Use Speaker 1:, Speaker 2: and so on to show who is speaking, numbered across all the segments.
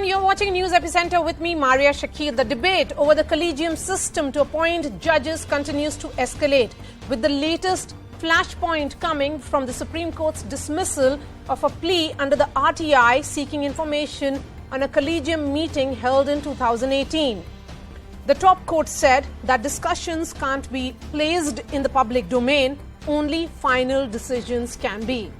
Speaker 1: You're watching News Epicenter with me, Maria Shakil. The debate over the collegium system to appoint judges continues to escalate, with the latest flashpoint coming from the Supreme Court's dismissal of a plea under the RTI seeking information on a collegium meeting held in 2018. The top court said that discussions can't be placed in the public domain, only final decisions can be.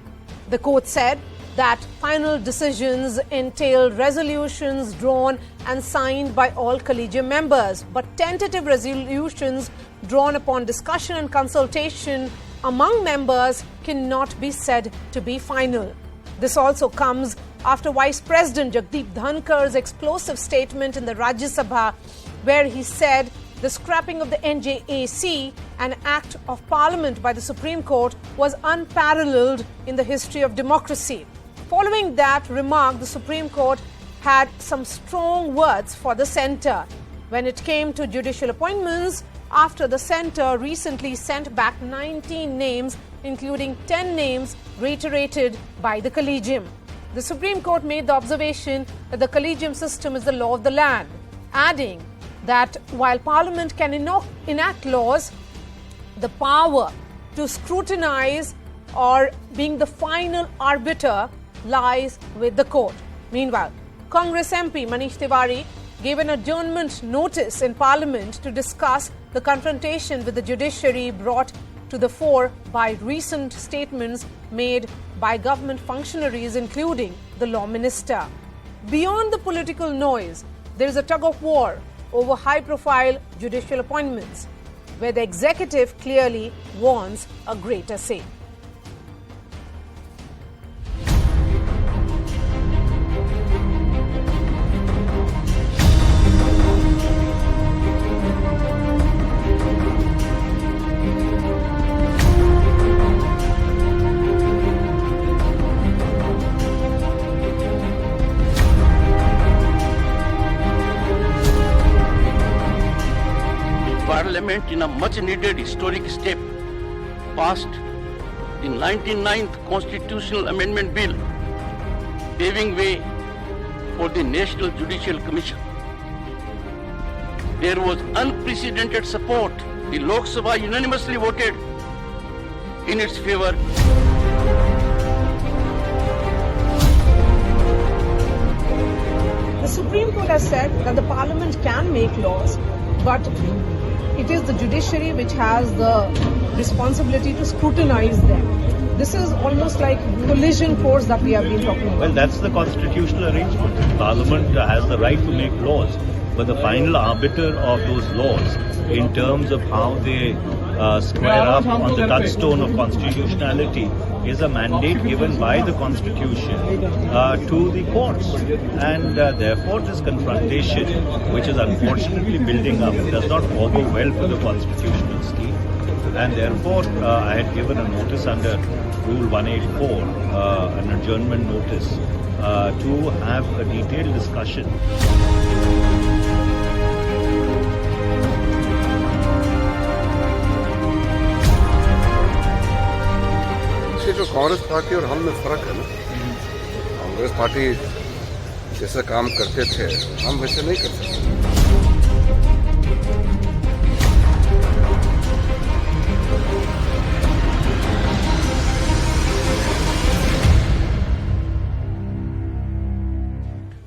Speaker 1: The court said that final decisions entail resolutions drawn and signed by all collegium members, but tentative resolutions drawn upon discussion and consultation among members cannot be said to be final. This also comes after Vice President Jagdeep Dhankar's explosive statement in the Rajya Sabha, where he said the scrapping of the NJAC, an act of parliament by the Supreme Court, was unparalleled in the history of democracy. Following that remark, the Supreme Court had some strong words for the centre when it came to judicial appointments, after the centre recently sent back 19 names, including 10 names reiterated by the collegium. The Supreme Court made the observation that the collegium system is the law of the land, adding that while Parliament can enact laws, the power to scrutinize or being the final arbiter lies with the court. Meanwhile, Congress MP Manish Tiwari gave an adjournment notice in Parliament to discuss the confrontation with the judiciary brought to the fore by recent statements made by government functionaries, including the law minister. Beyond the political noise, there is a tug of war over high-profile judicial appointments, where the executive clearly wants a greater say.
Speaker 2: Parliament, in a much-needed historic step, passed the 99th Constitutional Amendment Bill, paving way for the National Judicial Commission. There was unprecedented support. The Lok Sabha unanimously voted in its favor.
Speaker 1: The Supreme Court has said that the Parliament can make laws, but it is the judiciary which has the responsibility to scrutinize them. This is almost like collision course that we have been talking about.
Speaker 3: Well, that's the constitutional arrangement. Parliament has the right to make laws, but the final arbiter of those laws, in terms of how they square up on the touchstone of constitutionality, is a mandate given by the Constitution to the courts. And therefore this confrontation, which is unfortunately building up, does not augur well for the constitutional scheme. And therefore I had given a notice under Rule 184, an adjournment notice, to have a detailed discussion.
Speaker 4: जो Congress party और हम में फर्क है ना, Congress party जैसा काम करते थे हम वैसे नहीं कर सकते.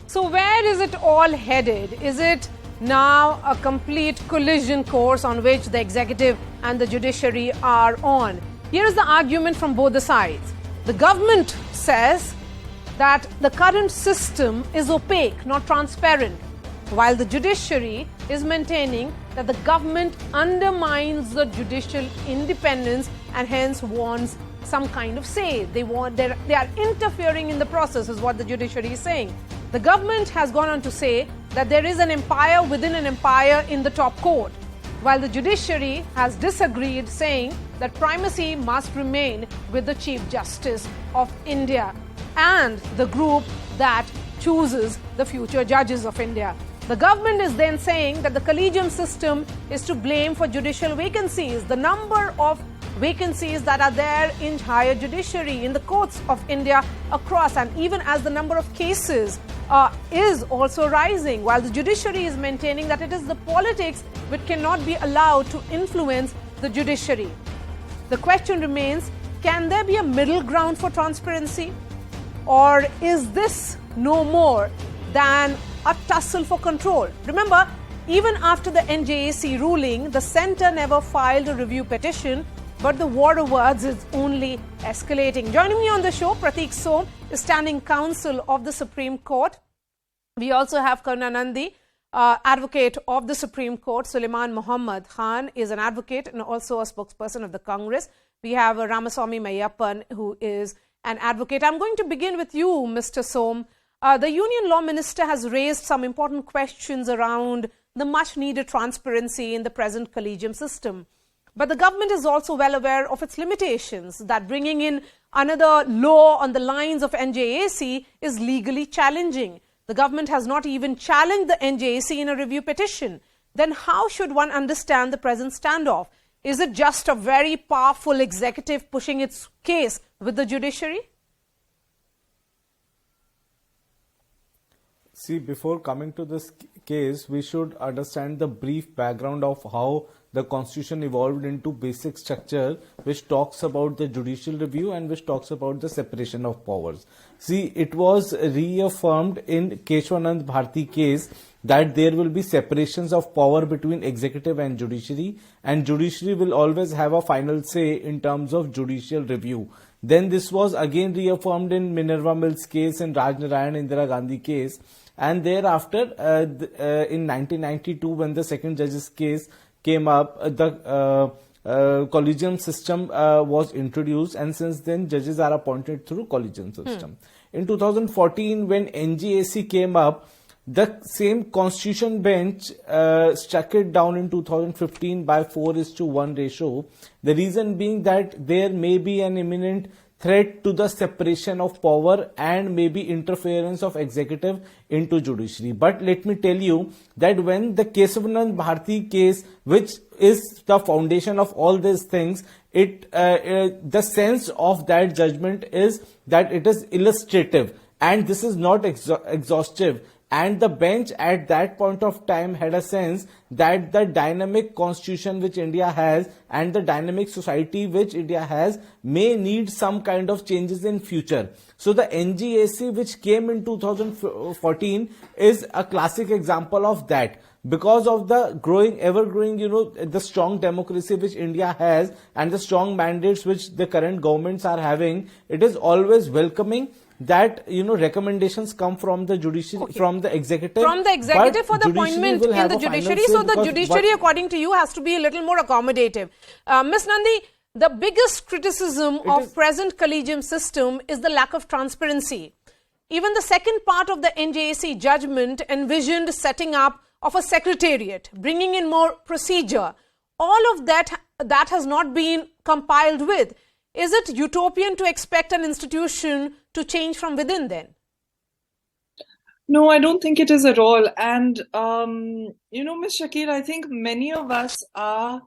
Speaker 1: So where is it all headed? Is it now a complete collision course on which the executive and the judiciary are on? Here is the argument from both the sides. The government says that the current system is opaque, not transparent, while the judiciary is maintaining that the government undermines the judicial independence and hence wants some kind of say. They are interfering in the process, is what the judiciary is saying. The government has gone on to say that there is an empire within an empire in the top court, while the judiciary has disagreed, saying that primacy must remain with the Chief Justice of India and the group that chooses the future judges of India. The government is then saying that the collegium system is to blame for judicial vacancies. The number of vacancies that are there in higher judiciary, in the courts of India across, and even as the number of cases is also rising, while the judiciary is maintaining that it is the politics which cannot be allowed to influence the judiciary. The question remains, can there be a middle ground for transparency? Or is this no more than a tussle for control? Remember, even after the NJAC ruling, the centre never filed a review petition, but the war of words is only escalating. Joining me on the show, Prateek Som is standing counsel of the Supreme Court. We also have Karunanandi, advocate of the Supreme Court. Suleiman Muhammad Khan is an advocate and also a spokesperson of the Congress. We have Ramaswamy Mayappan, who is an advocate. I'm going to begin with you, Mr. Som. The Union Law Minister has raised some important questions around the much-needed transparency in the present collegium system. But the government is also well aware of its limitations, that bringing in another law on the lines of NJAC is legally challenging. The government has not even challenged the NJAC in a review petition. Then how should one understand the present standoff? Is it just a very powerful executive pushing its case with the judiciary?
Speaker 5: See, before coming to this case, we should understand the brief background of how the constitution evolved into basic structure, which talks about the judicial review and which talks about the separation of powers. See, it was reaffirmed in Keshwanand Bharti case that there will be separations of power between executive and judiciary will always have a final say in terms of judicial review. Then this was again reaffirmed in Minerva Mills case and Raj Narayan Indira Gandhi case. And thereafter, in 1992, when the second judge's case came up, the collegium system was introduced, and since then judges are appointed through collegium system. In 2014, when NGAC came up, the same constitution bench struck it down in 2015 by 4:1 ratio. The reason being that there may be an imminent threat to the separation of power and maybe interference of executive into judiciary. But let me tell you that when the Keshwanand Bharti case, which is the foundation of all these things, the sense of that judgment is that it is illustrative and this is not exhaustive. And the bench at that point of time had a sense that the dynamic constitution which India has and the dynamic society which India has may need some kind of changes in future. So the NGAC which came in 2014 is a classic example of that. Because of the ever growing, the strong democracy which India has and the strong mandates which the current governments are having, it is always welcoming that recommendations come from the judiciary, from the executive for the appointment in the judiciary.
Speaker 1: So the judiciary, according to you, has to be a little more accommodative. Ms. Nandi, the biggest criticism of present collegium system is the lack of transparency. Even the second part of the NJAC judgment envisioned setting up of a secretariat, bringing in more procedure. All of that has not been compiled with. Is it utopian to expect an institution to change from within then?
Speaker 6: No, I don't think it is at all. And, Ms. Shakil, I think many of us are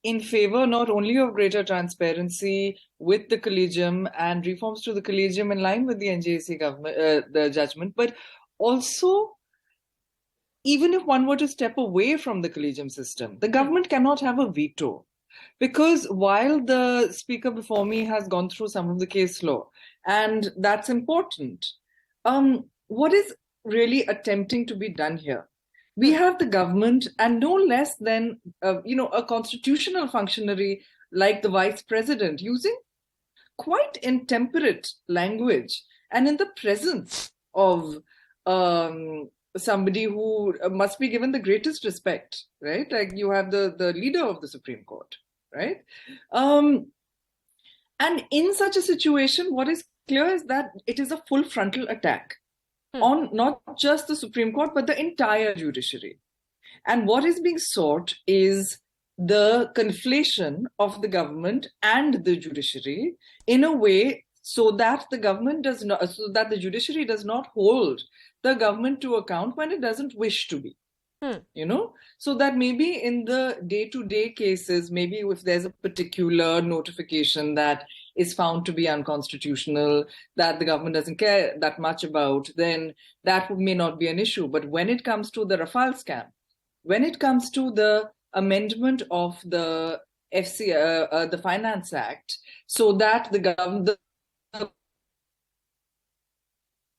Speaker 6: in favor not only of greater transparency with the collegium and reforms to the collegium in line with the NJAC government, the judgment, but also, even if one were to step away from the collegium system, the government cannot have a veto. Because while the speaker before me has gone through some of the case law, and that's important, what is really attempting to be done here? We have the government and no less than, a constitutional functionary like the vice president using quite intemperate language and in the presence of somebody who must be given the greatest respect, right? Like you have the leader of the Supreme Court, right? And in such a situation, what is clear is that it is a full frontal attack on not just the Supreme Court, but the entire judiciary. And what is being sought is the conflation of the government and the judiciary in a way so that the judiciary does not hold the government to account when it doesn't wish to be. So that maybe in the day-to-day cases, maybe if there's a particular notification that is found to be unconstitutional, that the government doesn't care that much about, then that may not be an issue. But when it comes to the Rafale scam, when it comes to the amendment of the the Finance Act, so that the government,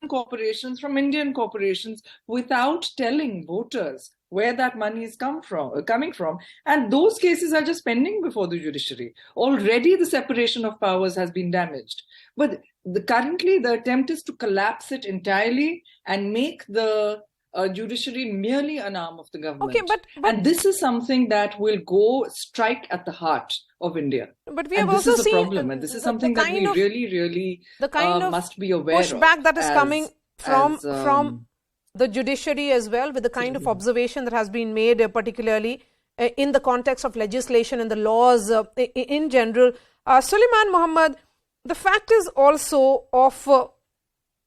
Speaker 6: corporations from Indian corporations, without telling voters where that money is coming from, and those cases are just pending before the judiciary. Already the separation of powers has been damaged, but currently the attempt is to collapse it entirely and make the judiciary merely an arm of the government.
Speaker 1: Okay, but
Speaker 6: and this is something that will strike at the heart of India.
Speaker 1: But we have
Speaker 6: and
Speaker 1: also
Speaker 6: this is
Speaker 1: seen
Speaker 6: a problem, and this is something that we really
Speaker 1: the kind of
Speaker 6: must be aware
Speaker 1: pushback
Speaker 6: of
Speaker 1: that is coming from the judiciary as well, with the kind of observation that has been made, particularly in the context of legislation and the laws in general. Suleiman Mohammed, the fact is also of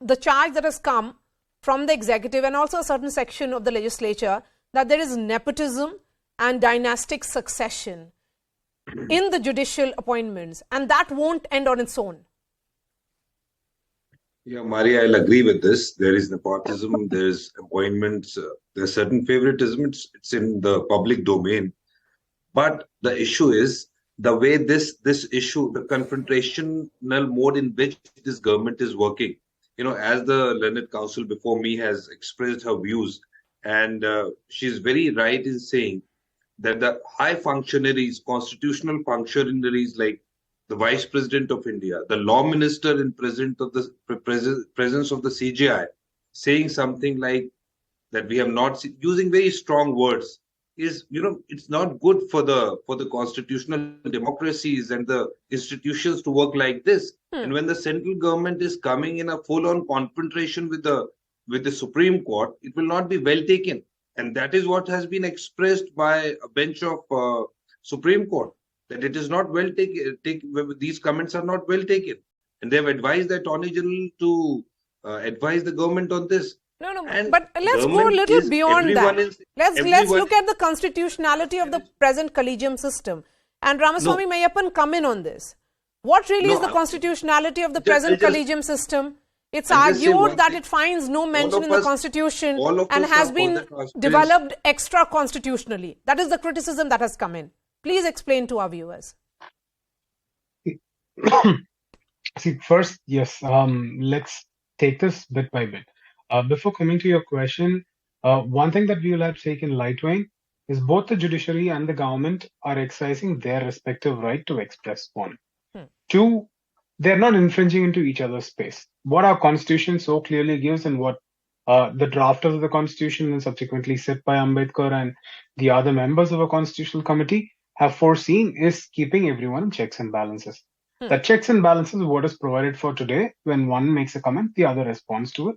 Speaker 1: the charge that has come from the executive and also a certain section of the legislature that there is nepotism and dynastic succession in the judicial appointments, and that won't end on its own.
Speaker 7: Yeah, Maria, I'll agree with this. There is nepotism, there's appointments, there's certain favoritism. It's in the public domain. But the issue is the way this issue, the confrontational mode in which this government is working. You know, as the learned counsel before me has expressed her views, and she's very right in saying that the high functionaries, constitutional functionaries like the Vice President of India, the Law Minister in presence of the CJI, saying something like that we have not seen, using very strong words, is, you know, it's not good for the constitutional democracies and the institutions to work like this. And when the central government is coming in a full-on confrontation with the Supreme Court, it will not be well taken. And that is what has been expressed by a bench of Supreme Court, that it is not well taken. These comments are not well taken, and they have advised the Attorney General to advise the government on this.
Speaker 1: No,
Speaker 7: and
Speaker 1: but let's go a little beyond that. Let's look at the constitutionality of the present collegium system. And Ramaswamy Mayappan, come in on this. What really is the constitutionality of the present collegium system? It's argued that it finds no mention in the constitution and has been developed extra constitutionally. That is the criticism that has come in. Please explain to our viewers.
Speaker 8: See, first, yes, let's take this bit by bit. Before coming to your question, one thing that we will have taken lightweight is both the judiciary and the government are exercising their respective right to express. One. Two, they're not infringing into each other's space. What our constitution so clearly gives, and what the drafters of the constitution and subsequently set by Ambedkar and the other members of a constitutional committee have foreseen, is keeping everyone in checks and balances. The checks and balances is what is provided for today. When one makes a comment, the other responds to it.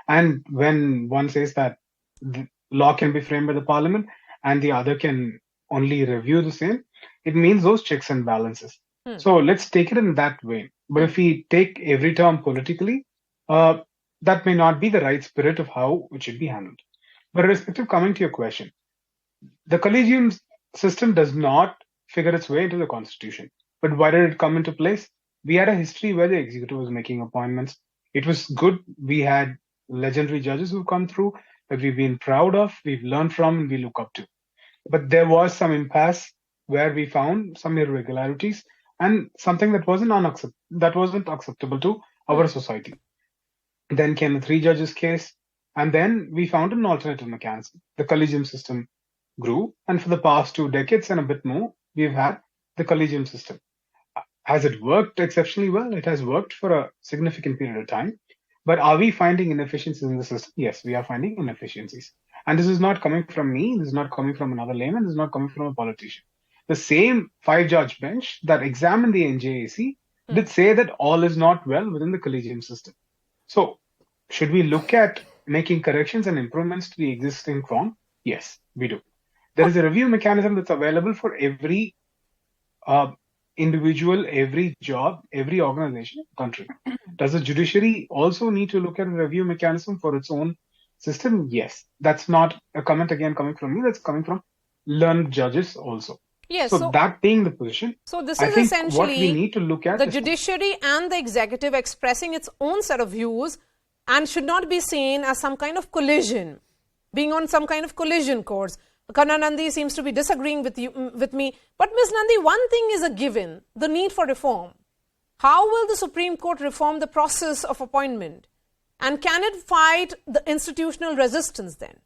Speaker 8: And when one says that the law can be framed by the parliament and the other can only review the same, it means those checks and balances. So let's take it in that way. But if we take every term politically, that may not be the right spirit of how it should be handled. But irrespective, coming to your question, the collegium system does not figure its way into the constitution. But why did it come into place? We had a history where the executive was making appointments. It was good. We had legendary judges who've come through that we've been proud of, we've learned from, and we look up to. But there was some impasse where we found some irregularities and something that wasn't acceptable to our society. Then came the 3 judges case, and then we found an alternative mechanism. The collegium system grew, and for the past 2 decades and a bit more, we've had the collegium system. Has it worked exceptionally well? It has worked for a significant period of time. But are we finding inefficiencies in the system? Yes, we are finding inefficiencies. And this is not coming from me, this is not coming from another layman, this is not coming from a politician. The same 5-judge bench that examined the NJAC did say that all is not well within the collegium system. So, should we look at making corrections and improvements to the existing form? Yes, we do. There is a review mechanism that's available for every individual, every job, every organization in the country. Does the judiciary also need to look at a review mechanism for its own system? Yes. That's not a comment again coming from me, that's coming from learned judges also.
Speaker 1: Yes.
Speaker 8: So that being the position,
Speaker 1: So this
Speaker 8: I
Speaker 1: is
Speaker 8: think
Speaker 1: essentially
Speaker 8: what we need to look at
Speaker 1: the
Speaker 8: is
Speaker 1: judiciary and the executive expressing its own set of views and should not be seen as some kind of collision, being on some kind of collision course. Karna Nandi seems to be disagreeing with me. But Ms. Nandi, one thing is a given, the need for reform. How will the Supreme Court reform the process of appointment? And can it fight the institutional resistance then?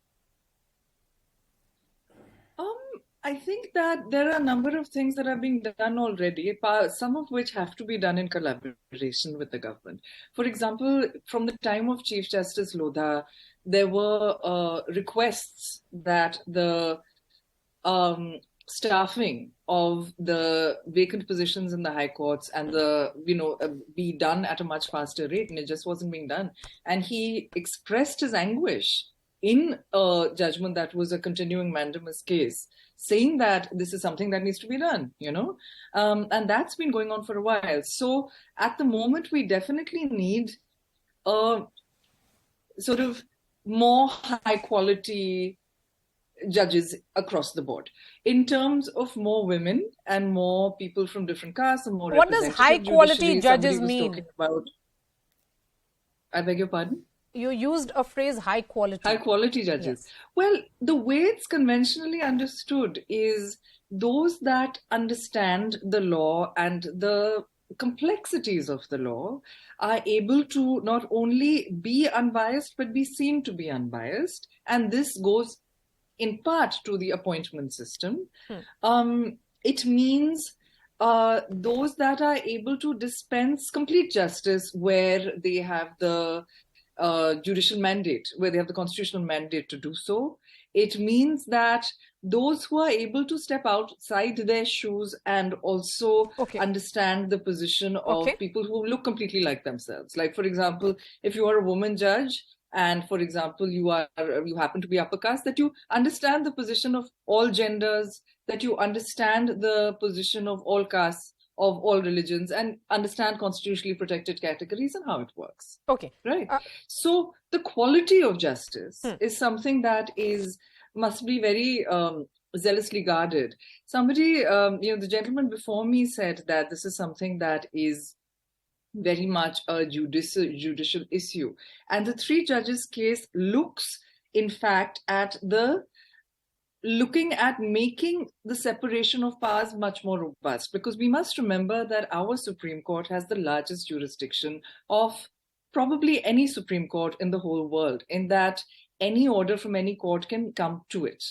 Speaker 6: I think that there are a number of things that are being done already, some of which have to be done in collaboration with the government. For example, from the time of Chief Justice Lodha, there were requests that the staffing of the vacant positions in the high courts and be done at a much faster rate, and it just wasn't being done. And he expressed his anguish in a judgment that was a continuing mandamus case, saying that this is something that needs to be done, and that's been going on for a while. So at the moment, we definitely need a sort of more high quality judges across the board. In terms of more women and more people from different castes and more
Speaker 1: what does high quality judges mean?
Speaker 6: I beg your pardon?
Speaker 1: You used a phrase high quality.
Speaker 6: High quality judges.
Speaker 1: Yes.
Speaker 6: Well, the way it's conventionally understood is those that understand the law and the complexities of the law are able to not only be unbiased, but be seen to be unbiased. And this goes in part to the appointment system. It means those that are able to dispense complete justice where they have the judicial mandate, where they have the constitutional mandate to do so. It means that those who are able to step outside their shoes and also understand the position of people who look completely like themselves. Like, for example, if you are a woman judge and, for example, you happen to be upper caste, that you understand the position of all genders, that you understand the position of all castes, of all religions, and understand constitutionally protected categories and how it works.
Speaker 1: Okay.
Speaker 6: Right. So the quality of justice is something that must be very zealously guarded. Somebody, the gentleman before me said that this is something that is very much a judicial issue. And the three judges case looks, in fact, looking at making the separation of powers much more robust, because we must remember that our Supreme Court has the largest jurisdiction of probably any Supreme Court in the whole world, in that any order from any court can come to it,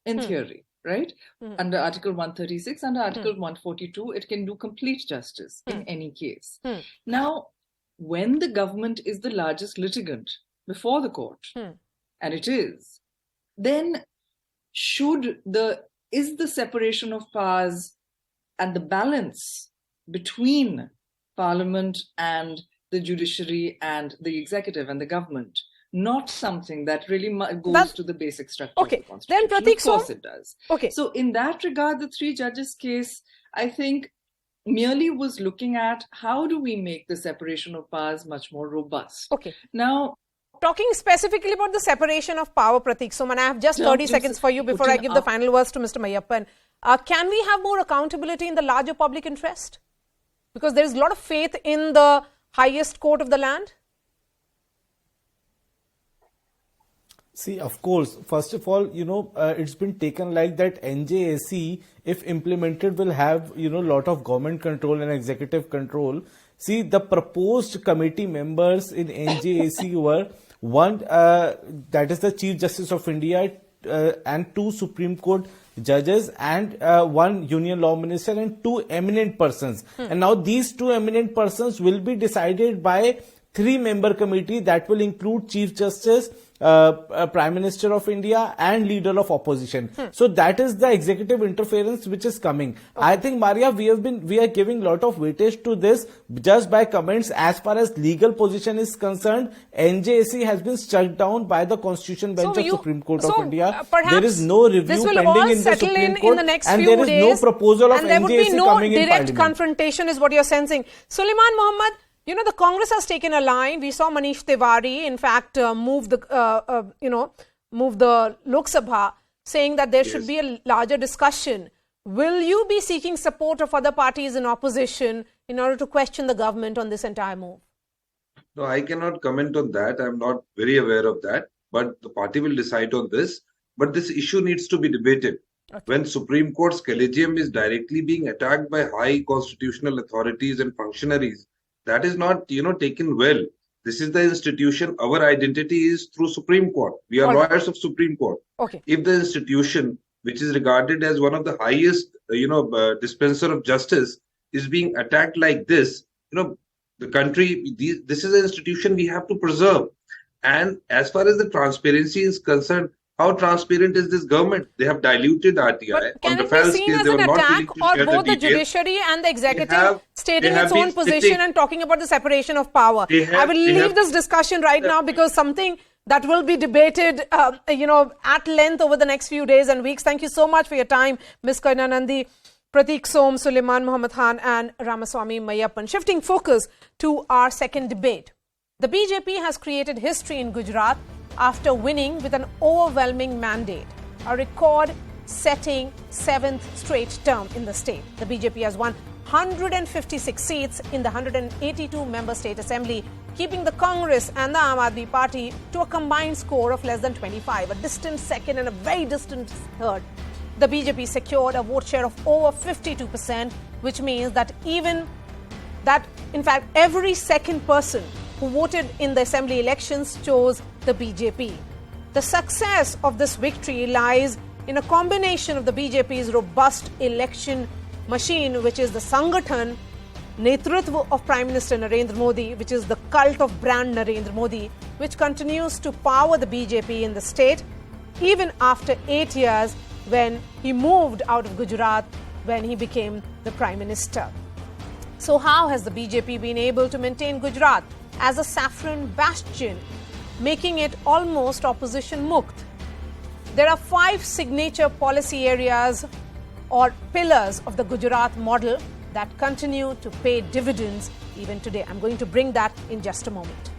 Speaker 6: in theory, right? Under Article 136, under Article 142, it can do complete justice in any case. Now, when the government is the largest litigant before the court, and it is, then is the separation of powers and the balance between Parliament and the judiciary and the executive and the government not something that really goes to the basic structure of the Constitution?
Speaker 1: Then Pratik,
Speaker 6: of course it does. So in that regard, the three judges case, I think, merely was looking at how do we make the separation of powers much more robust. Now,
Speaker 1: talking specifically about the separation of power, Pratik Suman, I have just 30 seconds for you before I give the final words to Mr. Mayappan. Can we have more accountability in the larger public interest? Because there is a lot of faith in the highest court of the land.
Speaker 5: See, of course, first of all, it's been taken like that NJAC, if implemented, will have, lot of government control and executive control. See, the proposed committee members in NJAC were one, that is the Chief Justice of India, and two Supreme Court judges, and one Union Law Minister, and two eminent persons. And now these two eminent persons will be decided by three-member committee that will include Chief Justice, Prime Minister of India, and Leader of Opposition. So that is the executive interference which is coming. I think, Maria, we are giving a lot of weightage to this just by comments. As far as legal position is concerned, NJAC has been struck down by the Constitution Bench of Supreme Court of India. There is no review pending in the Supreme Court,
Speaker 1: in the next
Speaker 5: and
Speaker 1: few
Speaker 5: there is
Speaker 1: days,
Speaker 5: no proposal of
Speaker 1: and there would be
Speaker 5: NJAC
Speaker 1: no
Speaker 5: coming in
Speaker 1: direct
Speaker 5: Parliament.
Speaker 1: confrontation, is what you're sensing. Suleiman Mohammed, the Congress has taken a line. We saw Manish Tiwari, in fact, move the Lok Sabha, saying that there should be a larger discussion. Will you be seeking support of other parties in opposition in order to question the government on this entire move?
Speaker 7: No, I cannot comment on that. I'm not very aware of that. But the party will decide on this. But this issue needs to be debated.
Speaker 1: Okay.
Speaker 7: When Supreme Court's collegium is directly being attacked by high constitutional authorities and functionaries, that is not, taken well. This is the institution. Our identity is through Supreme Court. We are lawyers of Supreme Court.
Speaker 1: Okay.
Speaker 7: If the institution, which is regarded as one of the highest, dispenser of justice, is being attacked like this, the country, this is an institution we have to preserve. And as far as the transparency is concerned, how transparent is this government? They have diluted RTI.
Speaker 1: But can it be seen as an attack, or both the judiciary and the executive stating its own position and talking about the separation of power? I will leave this discussion right now, because something that will be debated, at length over the next few days and weeks. Thank you so much for your time, Ms. Kainanandi, Pratik Som, Suleiman Muhammad Khan and Ramaswamy Mayappan. Shifting focus to our second debate. The BJP has created history in Gujarat after winning with an overwhelming mandate, a record-setting 7th straight term in the state. The BJP has won 156 seats in the 182-member state assembly, keeping the Congress and the Aam Aadmi Party to a combined score of less than 25, a distant second and a very distant third. The BJP secured a vote share of over 52%, which means that in fact, every second person who voted in the assembly elections chose the BJP. The success of this victory lies in a combination of the BJP's robust election machine, which is the Sangathan Netritva of Prime Minister Narendra Modi, which is the cult of brand Narendra Modi, which continues to power the BJP in the state, even after 8 years when he moved out of Gujarat when he became the Prime Minister. So how has the BJP been able to maintain Gujarat as a saffron bastion, making it almost opposition mukt? There are 5 signature policy areas or pillars of the Gujarat model that continue to pay dividends even today. I'm going to bring that in just a moment.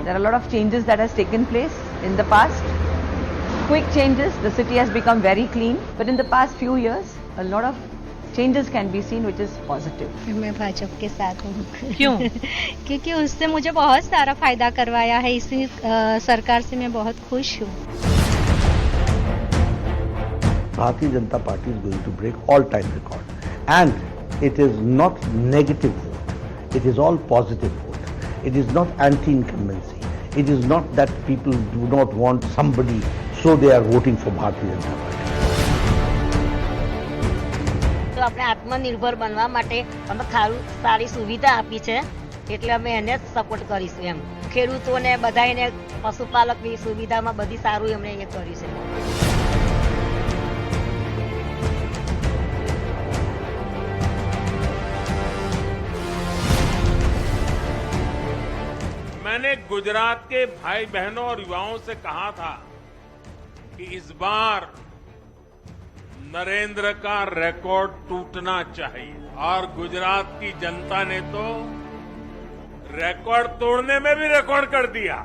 Speaker 9: There are a lot of changes that has taken place in the past. Quick changes, the city has become very clean. But in the past few years, a lot of changes can be seen, which is positive.
Speaker 10: मैं भाजपा के साथ हूँ।
Speaker 1: क्यों?
Speaker 10: क्योंकि उससे मुझे बहुत सारा फायदा करवाया है, इसी सरकार से मैं बहुत खुश हूँ।
Speaker 11: Bharatiya Janata Party is going to break all-time record, and it is not negative vote. It is all positive vote. It is not anti-incumbency. It is not that people do not want somebody, so they are voting for Bharatiya Janata Party.
Speaker 12: તો આપણે આત્મનિર્ભર બનવા માટે અમે સારી સુવિધા આપી છે, એટલે અમે એને જ સપોર્ટ કરીશું એમ. ખેડૂતોને બધાને પશુપાલકની સુવિધામાં બધી સારું એમણે એ કર્યું છે.
Speaker 13: मैंने गुजरात के भाई बहनों और युवाओं से कहा था कि इस बार नरेंद्र का रिकॉर्ड टूटना चाहिए, और गुजरात की जनता ने तो रिकॉर्ड तोड़ने में भी रिकॉर्ड कर दिया.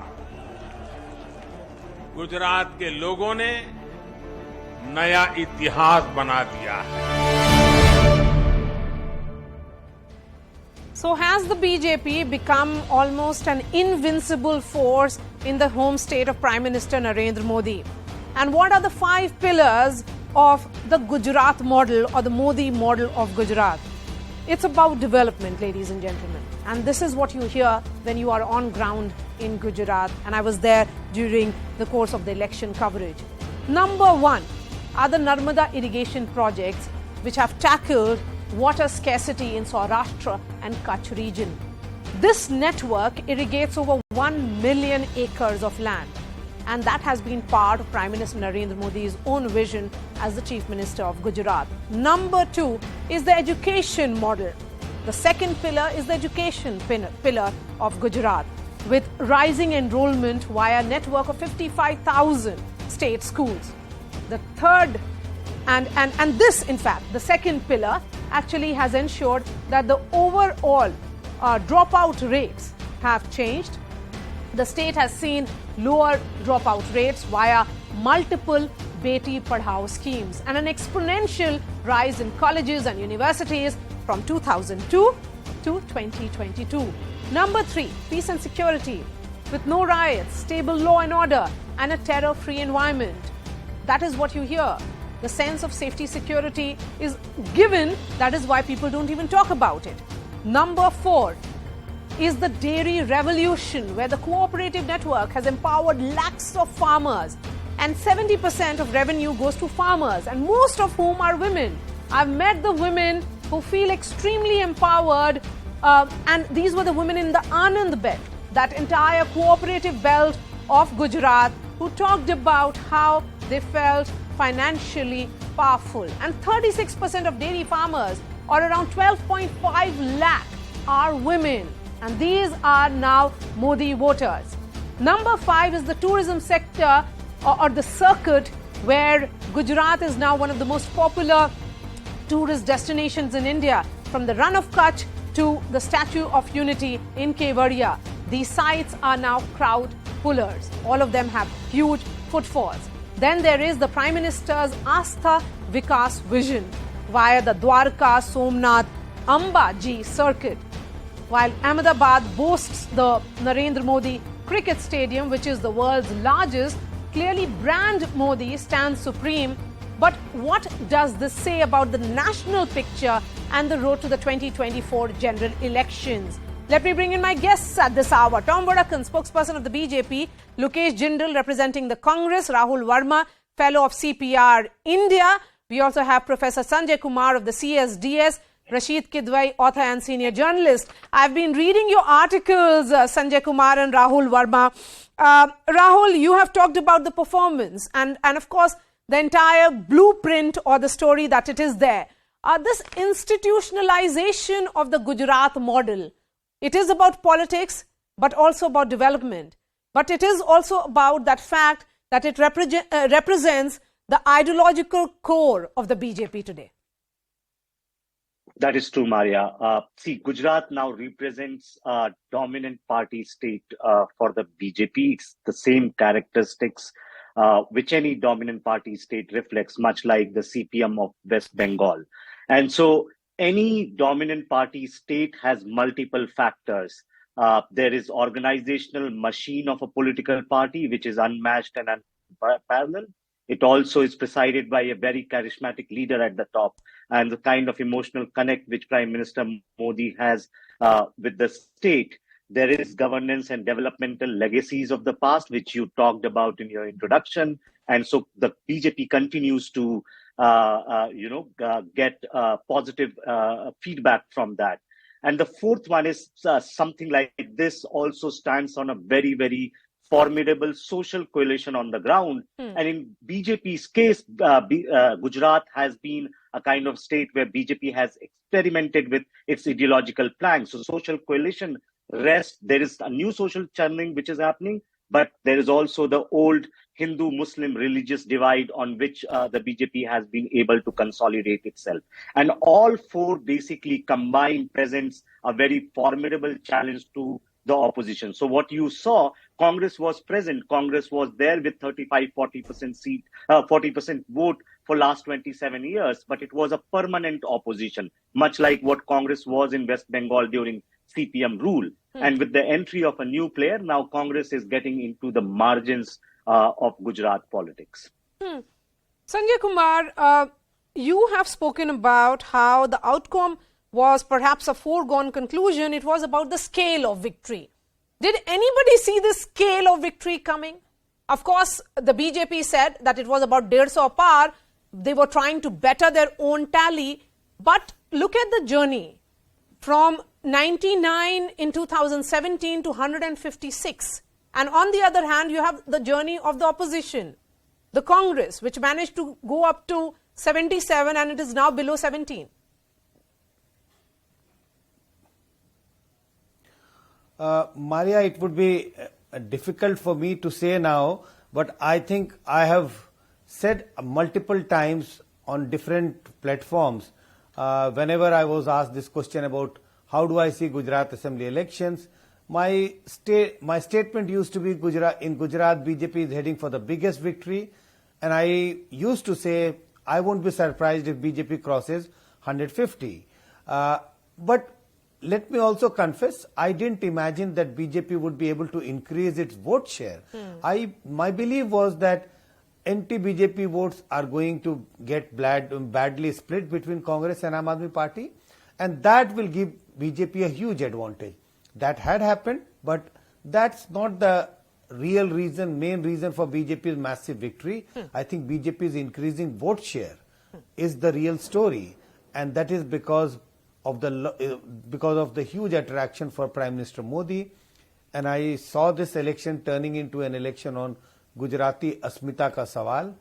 Speaker 13: गुजरात के लोगों ने नया इतिहास बना दिया है.
Speaker 1: So has the BJP become almost an invincible force in the home state of Prime Minister Narendra Modi? And what are the 5 pillars of the Gujarat model, or the Modi model of Gujarat? It's about development, ladies and gentlemen. And this is what you hear when you are on ground in Gujarat. And I was there during the course of the election coverage. Number 1 are the Narmada irrigation projects, which have tackled water scarcity in Saurashtra and Kutch region. This network irrigates over 1 million acres of land, and that has been part of Prime Minister Narendra Modi's own vision as the Chief Minister of Gujarat. Number 2 is the education model. The second pillar is the education pillar of Gujarat, with rising enrollment via a network of 55,000 state schools. The third And this, in fact, the second pillar actually has ensured that the overall dropout rates have changed. The state has seen lower dropout rates via multiple Beti Padhao schemes and an exponential rise in colleges and universities from 2002 to 2022. Number 3, peace and security. With no riots, stable law and order, and a terror-free environment. That is what you hear. The sense of safety security is given. That is why people don't even talk about it. Number 4 is the dairy revolution, where the cooperative network has empowered lakhs of farmers, and 70% of revenue goes to farmers, and most of whom are women. I've met the women who feel extremely empowered, and these were the women in the Anand belt, that entire cooperative belt of Gujarat, who talked about how they felt financially powerful. And 36% of dairy farmers, or around 12.5 lakh, are women. And these are now Modi voters. Number 5 is the tourism sector or the circuit, where Gujarat is now one of the most popular tourist destinations in India, from the Run of Kutch to the Statue of Unity in Kevadia. These sites are now crowd pullers. All of them have huge footfalls. Then there is the Prime Minister's Astha Vikas vision via the Dwarka, Somnath, Ambaji circuit. While Ahmedabad boasts the Narendra Modi Cricket Stadium, which is the world's largest, clearly brand Modi stands supreme. But what does this say about the national picture and the road to the 2024 general elections? Let me bring in my guests at this hour. Tom Vadakan, spokesperson of the BJP, Lokesh Jindal, representing the Congress, Rahul Verma, fellow of CPR India. We also have Professor Sanjay Kumar of the CSDS, Rashid Kidwai, author and senior journalist. I've been reading your articles, Sanjay Kumar and Rahul Verma. Rahul, you have talked about the performance and of course, the entire blueprint or the story that it is there. This institutionalization of the Gujarat model, it is about politics, but also about development. But it is also about that fact that it represents the ideological core of the BJP today.
Speaker 3: That is true, Maria. See, Gujarat now represents a dominant party state for the BJP. It's the same characteristics which any dominant party state reflects, much like the CPM of West Bengal. And so any dominant party state has multiple factors. There is organizational machine of a political party, which is unmatched and unparalleled. It also is presided by a very charismatic leader at the top, and the kind of emotional connect which Prime Minister Modi has with the state. There is governance and developmental legacies of the past, which you talked about in your introduction. And so the BJP continues to, get positive feedback from that. And the fourth one is something like this also stands on a very, very formidable social coalition on the ground. And in BJP's case, Gujarat has been a kind of state where BJP has experimented with its ideological planks. So social coalition rests. There is a new social churning which is happening, but there is also the old Hindu-Muslim religious divide on which the BJP has been able to consolidate itself. And all four basically combined presents a very formidable challenge to the opposition. So what you saw, Congress was present. Congress was there with 35-40% seat, 40% vote for last 27 years, but it was a permanent opposition, much like what Congress was in West Bengal during CPM rule. And with the entry of a new player, now Congress is getting into the margins of Gujarat politics.
Speaker 1: Sanjay Kumar, you have spoken about how the outcome was perhaps a foregone conclusion. It was about the scale of victory. Did anybody see the scale of victory coming? Of course, the BJP said that it was about 150 par. They were trying to better their own tally. But look at the journey from 99 in 2017 to 156. And on the other hand, you have the journey of the opposition, the Congress, which managed to go up to 77 and it is now below 17.
Speaker 14: Maria, it would be difficult for me to say now, but I think I have said multiple times on different platforms, whenever I was asked this question about how do I see Gujarat Assembly elections, my statement used to be in Gujarat BJP is heading for the biggest victory, and I used to say I won't be surprised if BJP crosses 150. But let me also confess, I didn't imagine that BJP would be able to increase its vote share. My belief was that anti-BJP votes are going to get badly split between Congress and Aam Aadmi Party, and that will give BJP a huge advantage. That had happened, but that's not the real reason, main reason for BJP's massive victory. I think BJP's increasing vote share is the real story, and that is because of the huge attraction for Prime Minister Modi. And I saw this election turning into an election on Gujarati Asmita ka sawal.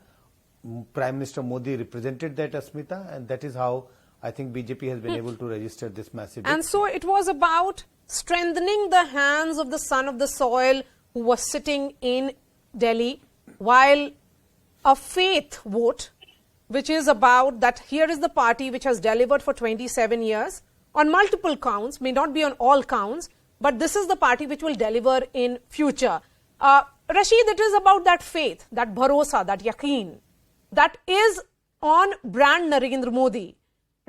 Speaker 14: Prime Minister Modi represented that Asmita, and that is how I think BJP has been able to register this massive victory.
Speaker 1: And so it was about strengthening the hands of the son of the soil who was sitting in Delhi, while a faith vote, which is about that here is the party which has delivered for 27 years on multiple counts, may not be on all counts, but this is the party which will deliver in future. Rashid, it is about that faith, that bharosa, that yaqeen, that is on brand Narendra Modi.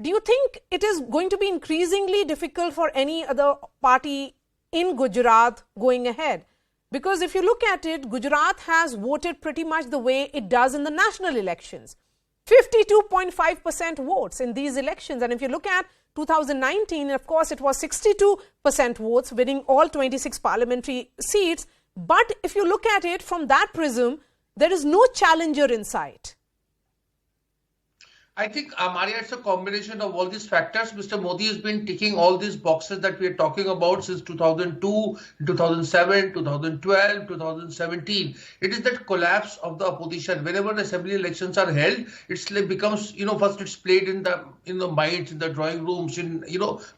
Speaker 1: Do you think it is going to be increasingly difficult for any other party in Gujarat going ahead? Because if you look at it, Gujarat has voted pretty much the way it does in the national elections. 52.5% votes in these elections. And if you look at 2019, of course, it was 62% votes, winning all 26 parliamentary seats. But if you look at it from that prism, there is no challenger in sight.
Speaker 15: I think, Maria, it's a combination of all these factors. Mr. Modi has been ticking all these boxes that we are talking about since 2002, 2007, 2012, 2017. It is that collapse of the opposition. Whenever the assembly elections are held, it's like becomes, first it's played in the minds, in the drawing rooms,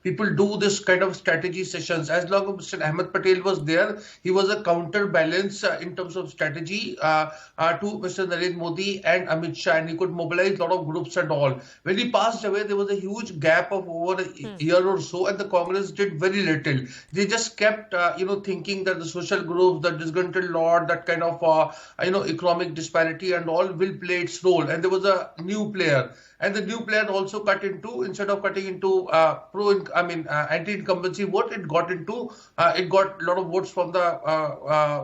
Speaker 15: people do this kind of strategy sessions. As long as Mr. Ahmed Patel was there, he was a counterbalance in terms of strategy to Mr. Narendra Modi and Amit Shah, and he could mobilize a lot of groups and all. When he passed away, there was a huge gap of over a year or so, and the Congress did very little. They just kept, thinking that the social groups, the disgruntled lot, that kind of, economic disparity and all will play its role. And there was a new player. And the new player also instead of cutting into anti-incumbency vote, it got a lot of votes from the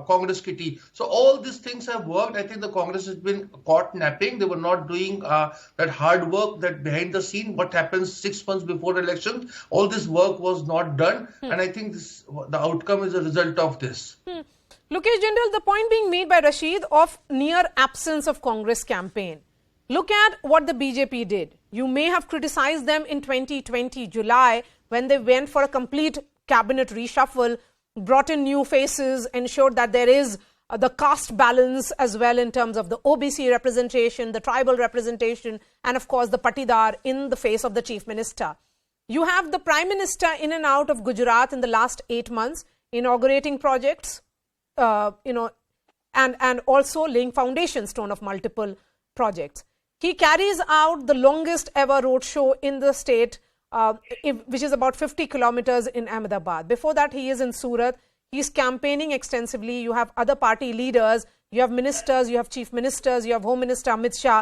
Speaker 15: Congress kitty. So all these things have worked. I think the Congress has been caught napping. They were not doing that hard work, that behind the scene, what happens 6 months before election. All this work was not done. And I think the outcome is a result of this.
Speaker 1: Lokesh Jindal, the point being made by Rashid of near absence of Congress campaign. Look at what the BJP did. You may have criticized them in 2020 July when they went for a complete cabinet reshuffle, brought in new faces, ensured that there is the caste balance as well in terms of the OBC representation, the tribal representation, and of course the patidar in the face of the chief minister. You have the Prime Minister in and out of Gujarat in the last 8 months, inaugurating projects, and also laying foundation stone of multiple projects. He carries out the longest ever roadshow in the state, which is about 50 kilometers in Ahmedabad. Before that, he is in Surat. He's campaigning extensively. You have other party leaders, you have ministers, you have chief ministers, you have Home Minister Amit Shah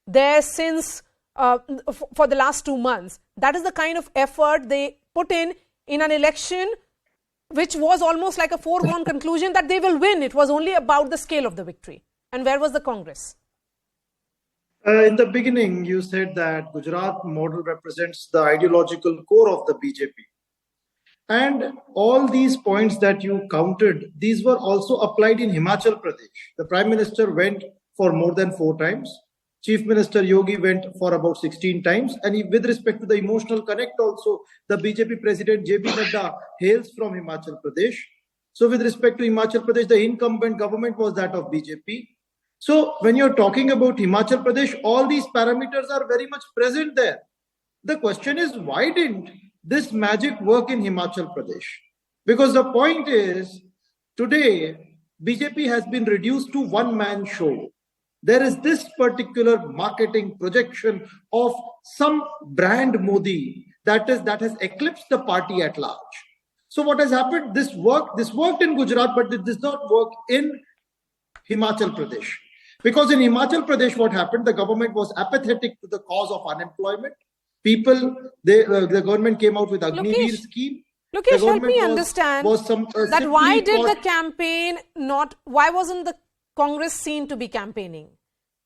Speaker 1: there since for the last 2 months. That is the kind of effort they put in an election which was almost like a foregone conclusion that they will win. It was only about the scale of the victory. And where was the Congress?
Speaker 16: In the beginning, you said that Gujarat model represents the ideological core of the BJP. And all these points that you counted, these were also applied in Himachal Pradesh. The Prime Minister went for more than 4 times. Chief Minister Yogi went for about 16 times. And with respect to the emotional connect also, the BJP President JP Nadda hails from Himachal Pradesh. So with respect to Himachal Pradesh, the incumbent government was that of BJP. So when you're talking about Himachal Pradesh, all these parameters are very much present there. The question is, why didn't this magic work in Himachal Pradesh? Because the point is, today, BJP has been reduced to one-man show. there is this particular marketing projection of some brand Modi that has eclipsed the party at large. So what has happened? This worked in Gujarat, but it does not work in Himachal Pradesh. Because in Himachal Pradesh, what happened? The government was apathetic to the cause of unemployment. The government came out with Agniveer scheme.
Speaker 1: Lokesh, help me understand that why did the campaign why wasn't the Congress seen to be campaigning?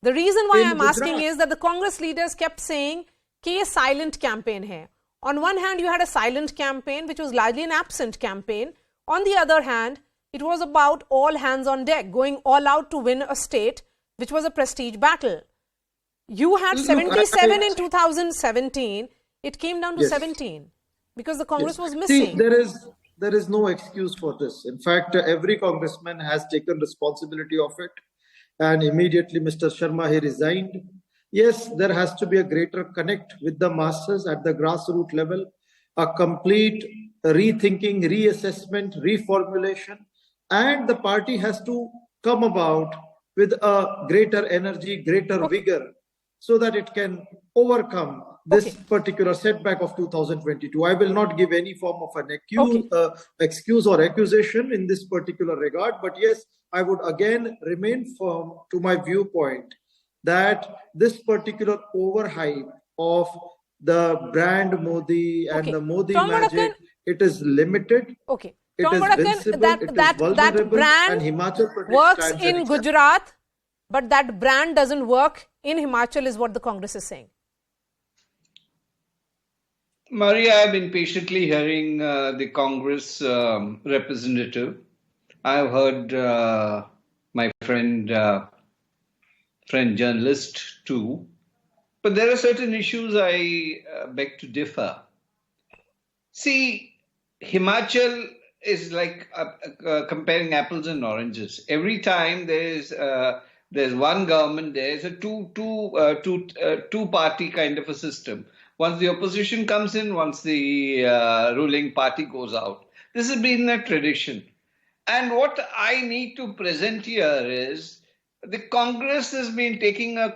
Speaker 1: The reason why I'm asking is that the Congress leaders kept saying कि ये silent campaign hai. On one hand, you had a silent campaign, which was largely an absent campaign. On the other hand, it was about all hands on deck, going all out to win a state, which was a prestige battle. You had 77 in 2017. It came down to 17 because the Congress was missing.
Speaker 16: See, there is no excuse for this. In fact, every congressman has taken responsibility of it. And immediately Mr. Sharma, he resigned. Yes, there has to be a greater connect with the masses at the grassroots level, a complete rethinking, reassessment, reformulation, and the party has to come about with a greater energy, greater vigor, so that it can overcome this particular setback of 2022. I will not give any form of an excuse or accusation in this particular regard, but yes, I would again remain firm to my viewpoint that this particular overhype of the brand Modi and the Modi magic, it is limited.
Speaker 1: Okay.
Speaker 16: It is invincible,
Speaker 1: that brand
Speaker 16: and Himachal Pradesh
Speaker 1: works in Gujarat, but that brand doesn't work in Himachal is what the Congress is saying.
Speaker 17: Maria, I've been patiently hearing the Congress representative. I've heard my friend journalist too. But there are certain issues I beg to differ. See, Himachal is like comparing apples and oranges. Every time there's one government, there's a two-party kind of a system. Once the opposition comes in, once the ruling party goes out. This has been a tradition. And what I need to present here is the Congress has been taking a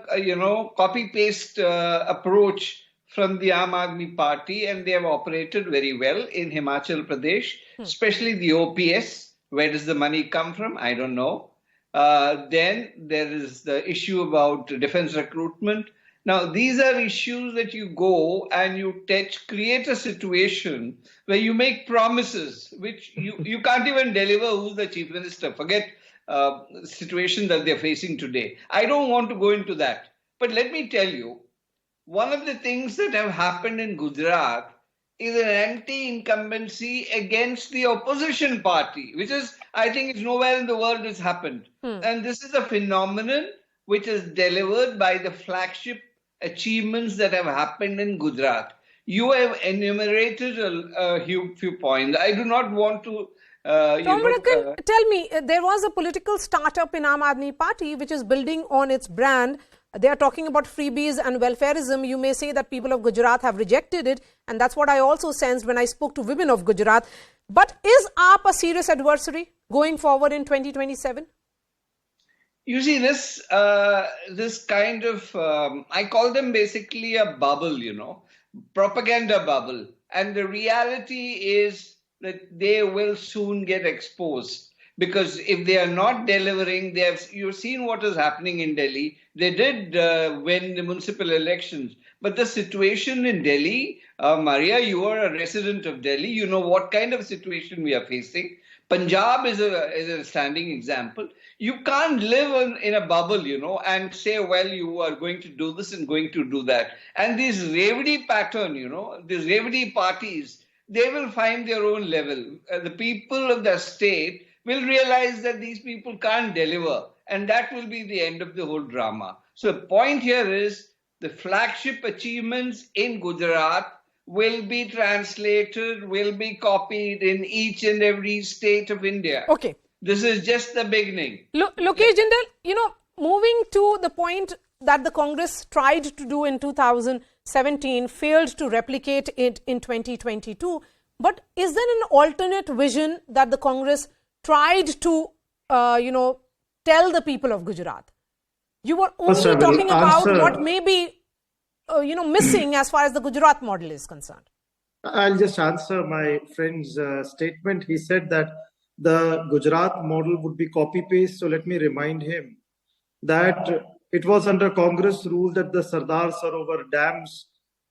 Speaker 17: copy-paste approach from the Aam Aadmi Party, and they have operated very well in Himachal Pradesh, especially the OPS. Where does the money come from? I don't know. Then there is the issue about defense recruitment. Now, these are issues that you go and you create a situation where you make promises which you can't even deliver. Who's the chief minister? Forget the situation that they're facing today. I don't want to go into that. But let me tell you, one of the things that have happened in Gujarat is an anti-incumbency against the opposition party, which is, I think, is nowhere in the world has happened. And this is a phenomenon which is delivered by the flagship achievements that have happened in Gujarat. You have enumerated a few points. I do not want to
Speaker 1: tell me, there was a political startup in Aam Aadmi Party which is building on its brand. They are talking about freebies and welfareism. You may say that people of Gujarat have rejected it, and that's what I also sensed when I spoke to women of Gujarat. But is AAP a serious adversary going forward in 2027?
Speaker 17: You see, this kind of, I call them basically a bubble, propaganda bubble. And the reality is that they will soon get exposed. Because if they are not delivering, you've seen what is happening in Delhi. They did win the municipal elections. But the situation in Delhi, Maria, you are a resident of Delhi. You know what kind of situation we are facing. Punjab is a standing example. You can't live in a bubble, and say, well, you are going to do this and going to do that. And this Revdi pattern, these Revdi parties, they will find their own level. The people of the state will realize that these people can't deliver. And that will be the end of the whole drama. So the point here is the flagship achievements in Gujarat will be translated, will be copied in each and every state of India.
Speaker 1: Okay.
Speaker 17: This is just the beginning.
Speaker 1: Lokesh Jindal, moving to the point that the Congress tried to do in 2017, failed to replicate it in 2022. But is there an alternate vision that the Congress tried to, tell the people of Gujarat? You were
Speaker 16: First, I
Speaker 1: only
Speaker 16: will
Speaker 1: talking about
Speaker 16: answer-
Speaker 1: what may be, missing as far as the Gujarat model is concerned.
Speaker 16: I'll just answer my friend's statement. He said that the Gujarat model would be copy-paste. So let me remind him that it was under Congress rule that the Sardar Sarovar dams